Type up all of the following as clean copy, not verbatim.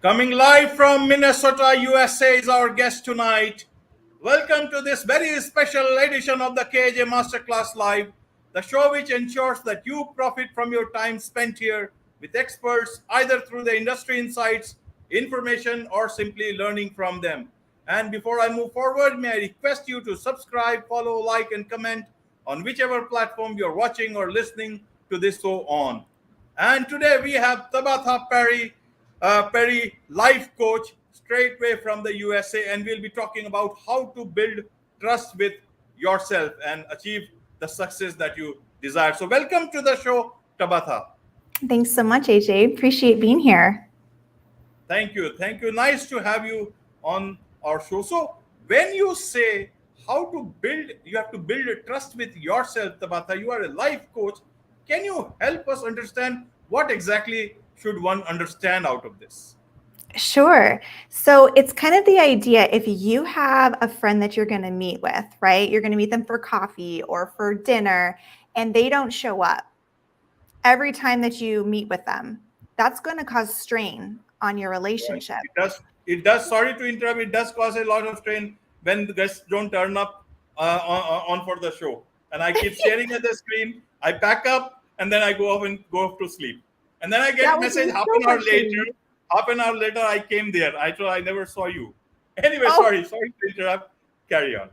Coming live from Minnesota, USA is our guest tonight. Welcome to this very special edition of the KJ Masterclass Live, the show which ensures that you profit from your time spent here with experts, either through the industry insights, information, or simply learning from them. And before I move forward, may I request you to subscribe, follow, like, and comment on whichever platform you're watching or listening to this show on. And today we have Tabatha Perry, life coach, straightway from the USA, and we'll be talking about how to build trust with yourself and achieve the success that you desire. So, welcome to the show, Tabatha. Thanks so much, AJ. Appreciate being here. Thank you. Thank you. Nice to have you on our show. So, when you say how to build, you have to build a trust with yourself, Tabatha. You are a life coach. Can you help us understand what exactly should one understand out of this? Sure. So it's kind of the idea, if you have a friend that you're going to meet with, right? You're going to meet them for coffee or for dinner, and they don't show up every time that you meet with them. That's going to cause strain on your relationship. It does. It does. Sorry to interrupt. It does cause a lot of strain when the guests don't turn up on for the show. And I keep staring at the screen. I pack up and then I go off to sleep. And then I get a message half an hour later. Half an hour later, I came there. I thought I never saw you. Anyway, sorry to interrupt. Carry on.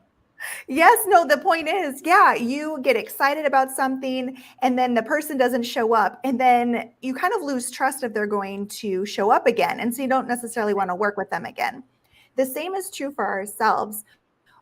Yes, no, the point is, you get excited about something and then the person doesn't show up, and then you kind of lose trust if they're going to show up again. And so you don't necessarily want to work with them again. The same is true for ourselves.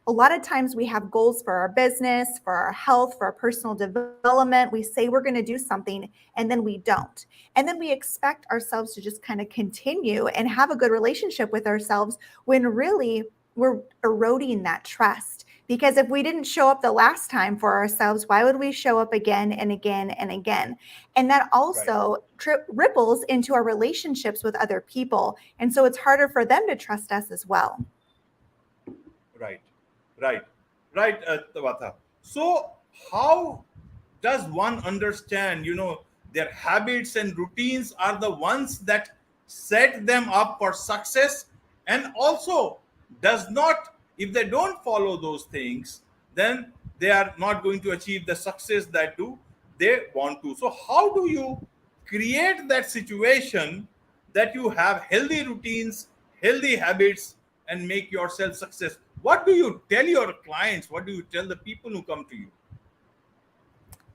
A lot of times we have goals for our business, for our health, for our personal development. We say we're going to do something and then we don't. And then we expect ourselves to just kind of continue and have a good relationship with ourselves when really we're eroding that trust. Because if we didn't show up the last time for ourselves, why would we show up again and again and again? And that also ripples into our relationships with other people. And so it's harder for them to trust us as well. Right, Tabatha. So, how does one understand, their habits and routines are the ones that set them up for success, and also does not, if they don't follow those things, then they are not going to achieve the success that they want to. So, how do you create that situation that you have healthy routines, healthy habits, and make yourself success? What do you tell your clients? What do you tell the people who come to you?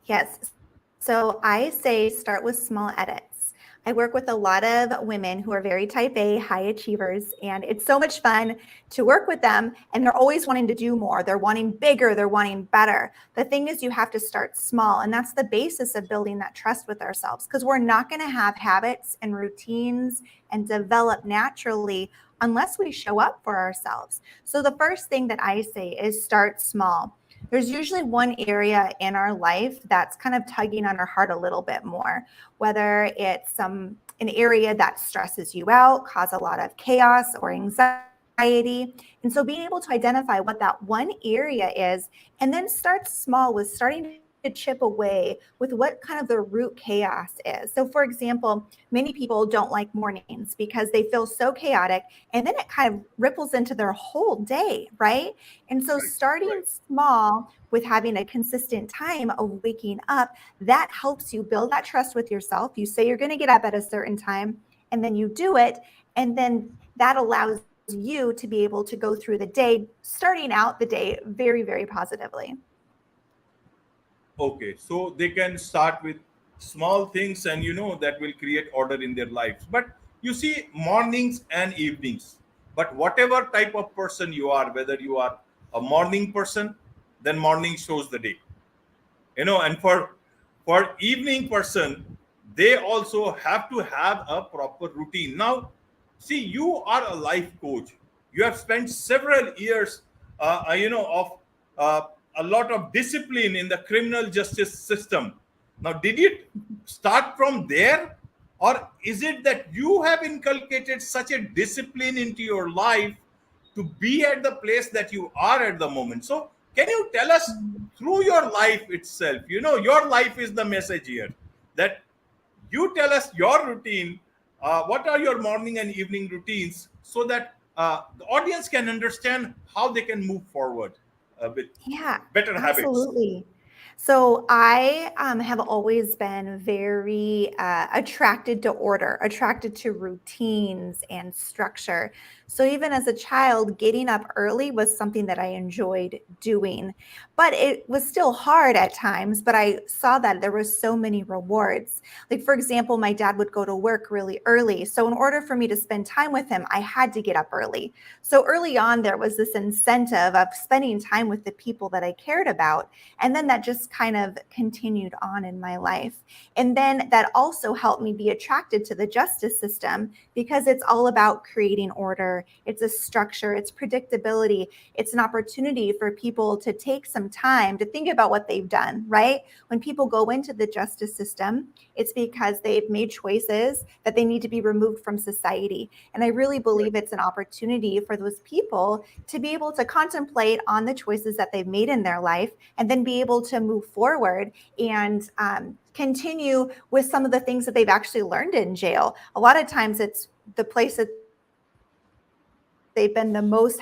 Yes. So I say start with small edits. I work with a lot of women who are very type A, high achievers, and it's so much fun to work with them. And they're always wanting to do more. They're wanting bigger. They're wanting better. The thing is, you have to start small. And that's the basis of building that trust with ourselves, because we're not going to have habits and routines and develop naturally unless we show up for ourselves. So the first thing that I say is start small. There's usually one area in our life that's kind of tugging on our heart a little bit more, whether it's an area that stresses you out, cause a lot of chaos or anxiety. And so being able to identify what that one area is, and then start small with starting to chip away with what kind of the root chaos is. So for example, many people don't like mornings because they feel so chaotic, and then it kind of ripples into their whole day, right? And so starting small with having a consistent time of waking up, that helps you build that trust with yourself. You say you're going to get up at a certain time, and then you do it, and then that allows you to be able to go through the day, starting out the day very, very positively. Okay, so they can start with small things, and that will create order in their lives. But you see, mornings and evenings, but whatever type of person you are, whether you are a morning person, then morning shows the day, and for evening person, they also have to have a proper routine. Now, see, you are a life coach. You have spent several years of a lot of discipline in the criminal justice system. Now, did it start from there, or is it that you have inculcated such a discipline into your life to be at the place that you are at the moment? So can you tell us through your life itself, your life is the message here, that you tell us your routine, what are your morning and evening routines, so that the audience can understand how they can move forward with Yeah, better habits. absolutely. So I have always been very attracted to order, attracted to routines and structure. So even as a child, getting up early was something that I enjoyed doing, but it was still hard at times. But I saw that there was so many rewards. Like, for example, my dad would go to work really early. So in order for me to spend time with him, I had to get up early. So early on, there was this incentive of spending time with the people that I cared about. And then that just kind of continued on in my life. And then that also helped me be attracted to the justice system because it's all about creating order. It's a structure, it's predictability, it's an opportunity for people to take some time to think about what they've done, right? When people go into the justice system, it's because they've made choices that they need to be removed from society. And I really Right. believe it's an opportunity for those people to be able to contemplate on the choices that they've made in their life and then be able to move forward and continue with some of the things that they've actually learned in jail. A lot of times it's the place that they've been the most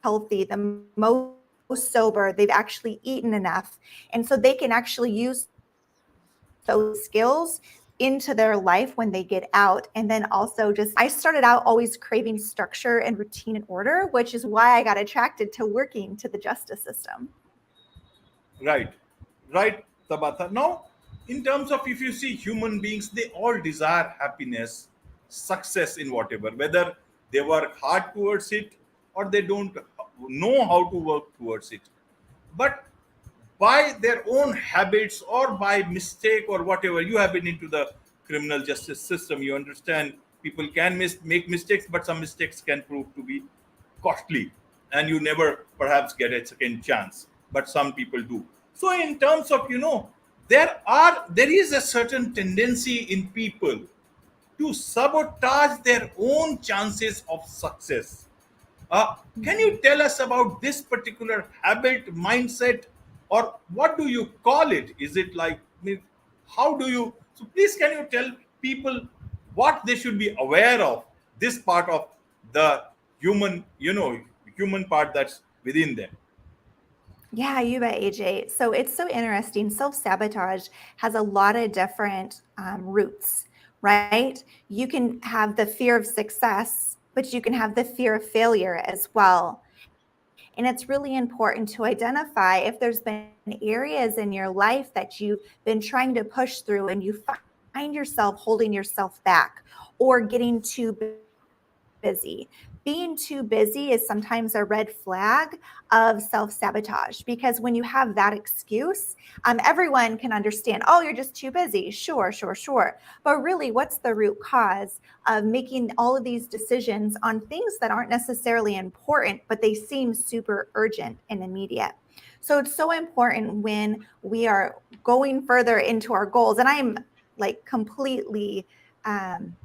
healthy, the most sober, they've actually eaten enough. And so they can actually use those skills into their life when they get out. And then also just, I started out always craving structure and routine and order, which is why I got attracted to working to the justice system. Right, right, Tabatha. Now, in terms of, if you see human beings, they all desire happiness, success in whatever, whether they work hard towards it or they don't know how to work towards it. But by their own habits or by mistake or whatever, you have been into the criminal justice system, you understand people can make mistakes, but some mistakes can prove to be costly, and you never perhaps get a second chance, but some people do. So in terms of, there is a certain tendency in people to sabotage their own chances of success. Can you tell us about this particular habit, mindset, or what do you call it? Is it like, how do you? So please, can you tell people what they should be aware of? This part of the human, human part that's within them. Yeah, you bet, AJ. So it's so interesting. Self sabotage has a lot of different roots, right? You can have the fear of success, but you can have the fear of failure as well. And it's really important to identify if there's been areas in your life that you've been trying to push through and you find yourself holding yourself back or getting too busy. Being too busy is sometimes a red flag of self sabotage because when you have that excuse, everyone can understand, oh, you're just too busy. Sure. But really, what's the root cause of making all of these decisions on things that aren't necessarily important, but they seem super urgent and immediate? So it's so important when we are going further into our goals. And I am like completely um,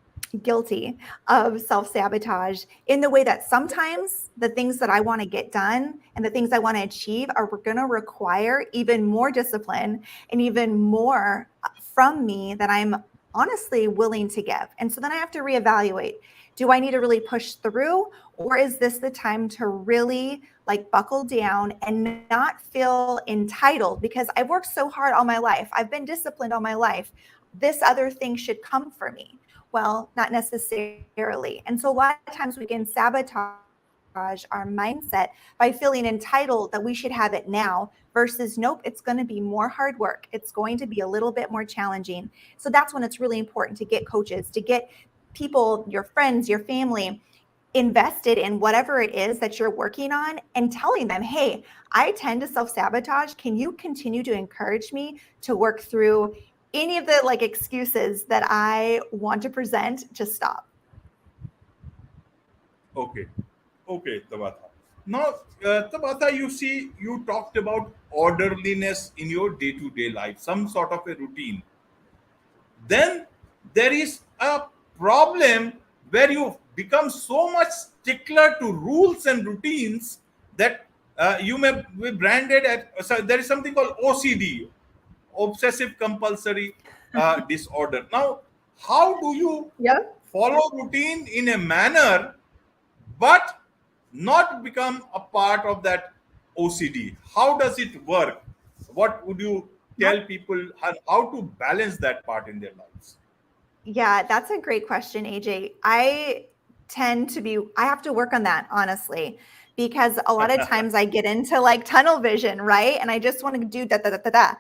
guilty of self sabotage in the way that sometimes the things that I want to get done and the things I want to achieve are going to require even more discipline and even more from me that I'm honestly willing to give. And so then I have to reevaluate, do I need to really push through, or is this the time to really like buckle down and not feel entitled because I've worked so hard all my life, I've been disciplined all my life, this other thing should come for me? Well, not necessarily. And so a lot of times we can sabotage our mindset by feeling entitled that we should have it now versus nope, it's going to be more hard work. It's going to be a little bit more challenging. So that's when it's really important to get coaches, to get people, your friends, your family invested in whatever it is that you're working on and telling them, hey, I tend to self sabotage. Can you continue to encourage me to work through any of the like excuses that I want to present to stop? Okay, okay, Tabatha. Now, Tabatha, you see, you talked about orderliness in your day-to-day life, some sort of a routine. Then there is a problem where you become so much stickler to rules and routines that you may be branded at, so there is something called OCD, obsessive compulsory disorder. Now, How do you Yep. follow routine in a manner but not become a part of that OCD? How does it work? What would you tell people how to balance that part in their lives? Yeah, that's a great question, AJ. I have to work on that, honestly, because a lot of times I get into like tunnel vision, right? And I just want to do da da da da da.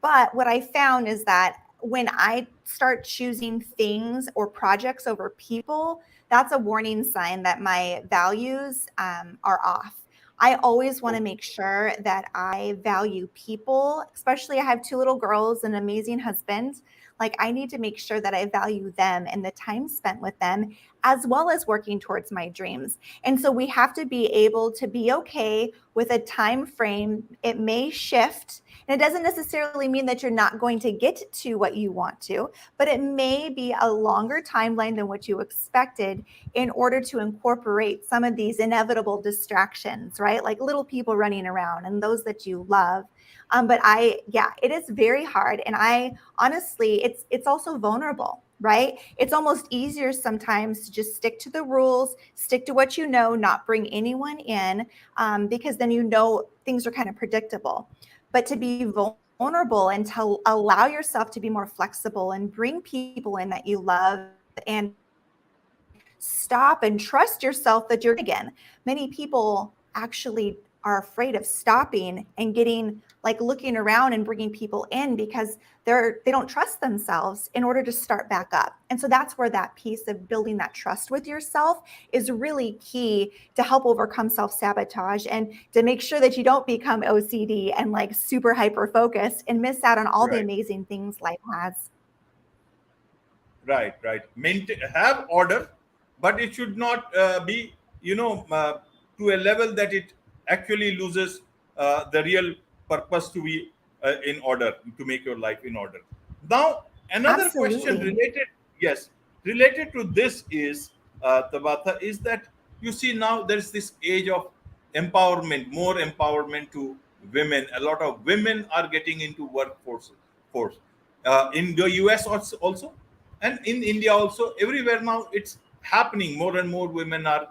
But what I found is that when I start choosing things or projects over people, that's a warning sign that my values are off. I always want to Okay. make sure that I value people, especially I have two little girls, an amazing husband. Like, I need to make sure that I value them and the time spent with them, as well as working towards my dreams. And so we have to be able to be okay with a time frame. It may shift, and it doesn't necessarily mean that you're not going to get to what you want to, but it may be a longer timeline than what you expected in order to incorporate some of these inevitable distractions, right? Like little people running around and those that you love. Yeah, it is very hard. And I honestly, it's also vulnerable, right? It's almost easier sometimes to just stick to the rules, stick to what you know, not bring anyone in, because then you know things are kind of predictable. But to be vulnerable and to allow yourself to be more flexible and bring people in that you love and stop and trust yourself that you're again. Many people actually are afraid of stopping and getting like looking around and bringing people in because they don't trust themselves in order to start back up. And so that's where that piece of building that trust with yourself is really key to help overcome self-sabotage and to make sure that you don't become OCD and like super hyper focused and miss out on all the Right. amazing things life has. Right, right. Have order, but it should not be, to a level that it actually loses the real purpose to be in order, to make your life in order. Now, another question Absolutely. related, yes, related to this is, Tabatha, is that you see now there's this age of empowerment, more empowerment to women. A lot of women are getting into force in the US also, and in India also. Everywhere now it's happening. More and more women are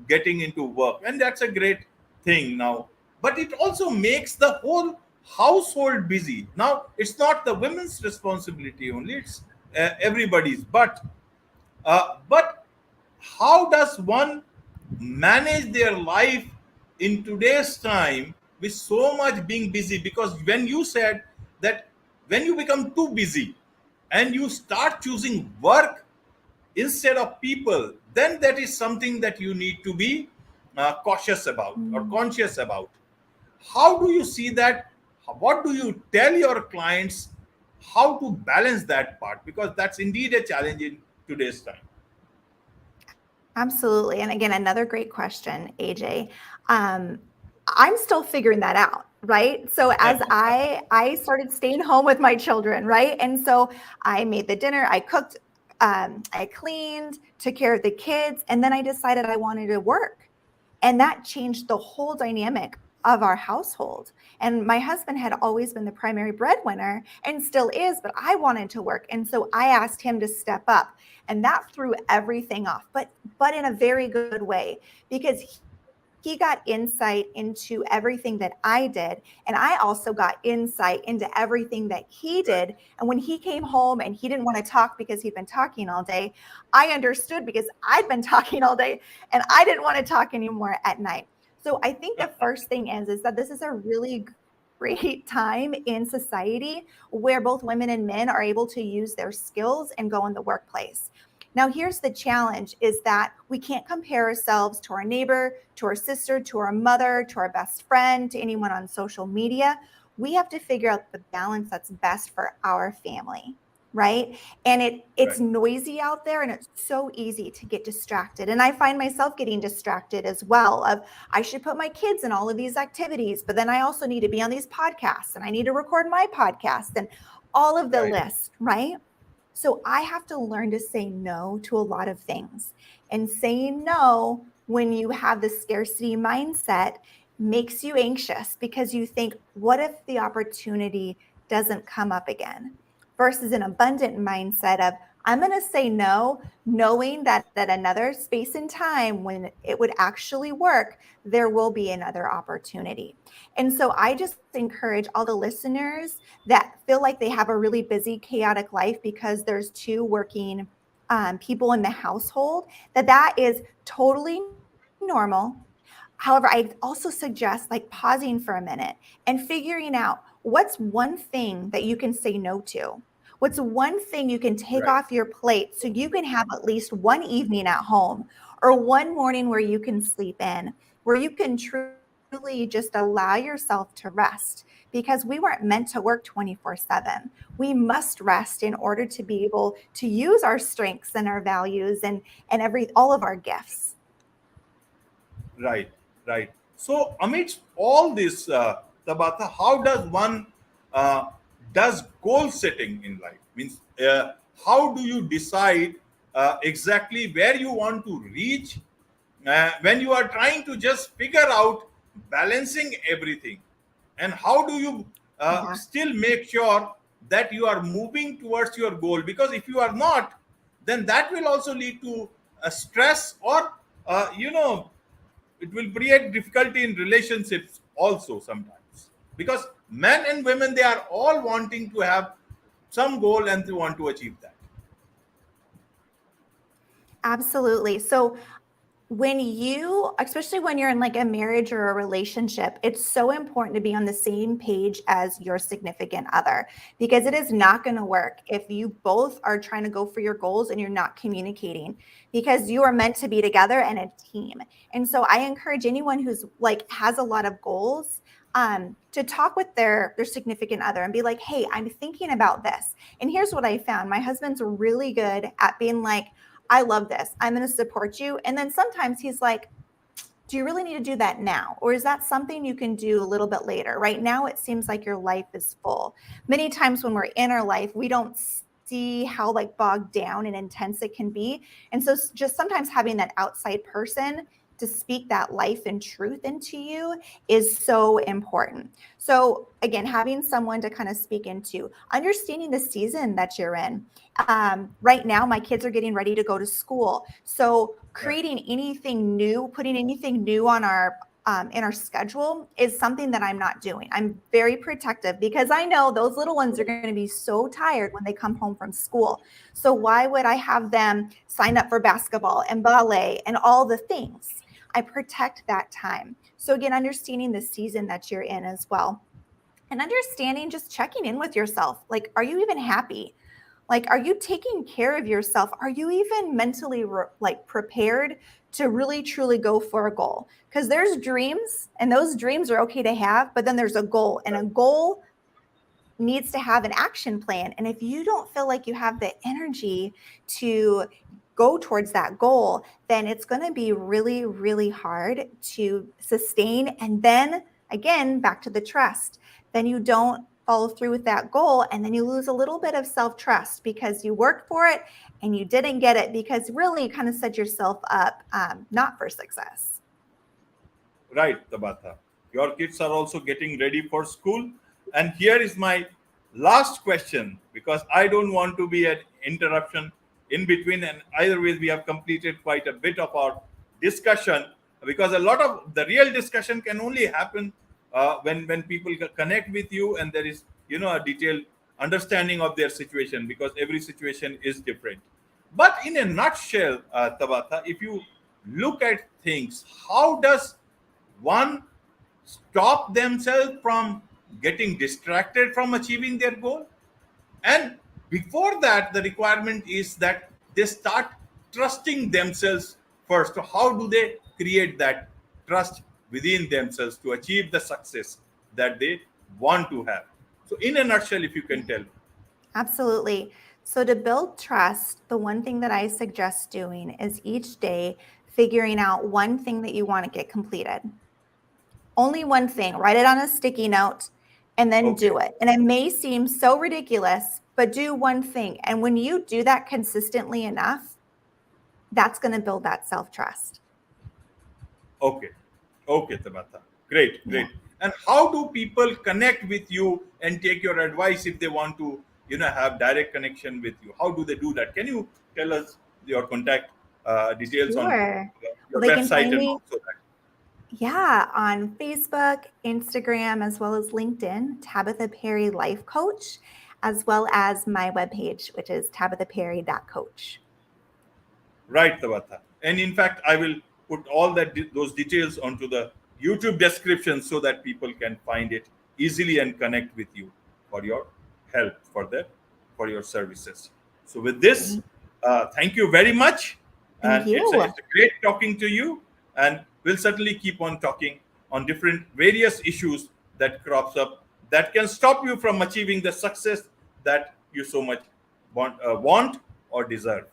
getting into work, and that's a great thing now. But it also makes the whole household busy. Now it's not the women's responsibility only; it's everybody's. But how does one manage their life in today's time with so much being busy? Because when you said that when you become too busy and you start choosing work instead of people, then that is something that you need to be cautious about or Mm. conscious about. How do you see that? What do you tell your clients how to balance that part? Because that's indeed a challenge in today's time. Absolutely. And again, another great question, AJ. Um, I'm still figuring that out, right? So as I started staying home with my children, right? And so I made the dinner, I cooked, I cleaned, took care of the kids, and then I decided I wanted to work. And that changed the whole dynamic of our household. And my husband had always been the primary breadwinner and still is, but I wanted to work. And so I asked him to step up. And that threw everything off, but in a very good way, because he got insight into everything that I did. And I also got insight into everything that he Right, did. And when he came home and he didn't want to talk because he'd been talking all day, I understood because I'd been talking all day and I didn't want to talk anymore at night. So I think the first thing is that this is a really great time in society where both women and men are able to use their skills and go in the workplace. Now, here's the challenge is that we can't compare ourselves to our neighbor, to our sister, to our mother, to our best friend, to anyone on social media. We have to figure out the balance that's best for our family, right? And it's right, noisy out there and it's so easy to get distracted. And I find myself getting distracted as well of I should put my kids in all of these activities, but then I also need to be on these podcasts and I need to record my podcast and all of the right, list, right? So I have to learn to say no to a lot of things. And saying no when you have the scarcity mindset makes you anxious because you think, what if the opportunity doesn't come up again? Versus an abundant mindset of, I'm going to say no, knowing that at another space and time when it would actually work, there will be another opportunity. And so I just encourage all the listeners that feel like they have a really busy, chaotic life because there's two working people in the household, that is totally normal. However, I also suggest like pausing for a minute and figuring out what's one thing that you can say no to. What's one thing you can take Right. off your plate so you can have at least one evening at home or one morning where you can sleep in, where you can truly just allow yourself to rest, because we weren't meant to work 24/7. We must rest in order to be able to use our strengths and our values and every all of our gifts. Right, right. So, amidst all this, Tabatha, how does one uh, does goal setting in life? Means, how do you decide exactly where you want to reach when you are trying to just figure out balancing everything, and how do you Yeah. still make sure that you are moving towards your goal? Because if you are not, then that will also lead to stress, or it will create difficulty in relationships also sometimes, because men and women, they are all wanting to have some goal and they want to achieve that. Absolutely. So when you, especially when you're in like a marriage or a relationship, it's so important to be on the same page as your significant other, because it is not going to work if you both are trying to go for your goals and you're not communicating, because you are meant to be together and a team. And so I encourage anyone who's like has a lot of goals to talk with their significant other and be like, hey, I'm thinking about this. And here's what I found. My husband's really good at being like, I love this. I'm going to support you. And then sometimes he's like, do you really need to do that now? Or is that something you can do a little bit later? Right now, it seems like your life is full. Many times when we're in our life, we don't see how like bogged down and intense it can be. And so just sometimes having that outside person to speak that life and truth into you is so important. So again, having someone to kind of speak into, understanding the season that you're in. Right now, my kids are getting ready to go to school. So Right. creating anything new, putting anything new on our in our schedule is something that I'm not doing. I'm very protective because I know those little ones are going to be so tired when they come home from school. So why would I have them sign up for basketball and ballet and all the things? I protect that time. So again, understanding the season that you're in as well. And understanding, just checking in with yourself. Like, are you even happy? Like, are you taking care of yourself? Are you even mentally like prepared to really truly go for a goal? Because there's dreams, and those dreams are okay to have, but then there's a goal, and a Right. goal needs to have an action plan. And if you don't feel like you have the energy to go towards that goal, then it's going to be really, really hard to sustain. And then again, back to the trust, then you don't follow through with that goal. And then you lose a little bit of self trust because you worked for it and you didn't get it, because really you kind of set yourself up not for success. Right, Tabatha. Your kids are also getting ready for school. And here is my last question, because I don't want to be an interruption in between. And either way, we have completed quite a bit of our discussion, because a lot of the real discussion can only happen when people connect with you and there is, a detailed understanding of their situation, because every situation is different. But in a nutshell, Tabatha, if you look at things, how does one stop themselves from getting distracted from achieving their goal? And before that, the requirement is that they start trusting themselves first. So how do they create that trust within themselves to achieve the success that they want to have? So in a nutshell, if you can tell me. Absolutely. So, to build trust, the one thing that I suggest doing is each day figuring out one thing that you want to get completed. Only one thing. Write it on a sticky note and then Okay. do it. And it may seem so ridiculous, but do one thing. And when you do that consistently enough, that's going to build that self trust. Okay. Okay, Tabatha. Great, Yeah. great. And how do people connect with you and take your advice if they want to have direct connection with you? How do they do that? Can you tell us your contact details on Sure. Well, your they can website find and me, also that? yeah, on Facebook, Instagram, as well as LinkedIn, Tabatha Perry Life Coach, as well as my webpage, which is tabathaperry.coach. Right, Tabatha. And in fact, I will put all those details onto the YouTube description so that people can find it easily and connect with you for your help for your services. So with this, Thank thank you very much, thank and it's you. a great talking to you. And we'll certainly keep on talking on different various issues that crops up that can stop you from achieving the success that you so much want or deserve.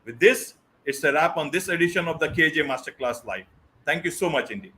With this, it's a wrap on this edition of the KJ Masterclass Live. Thank you so much indeed.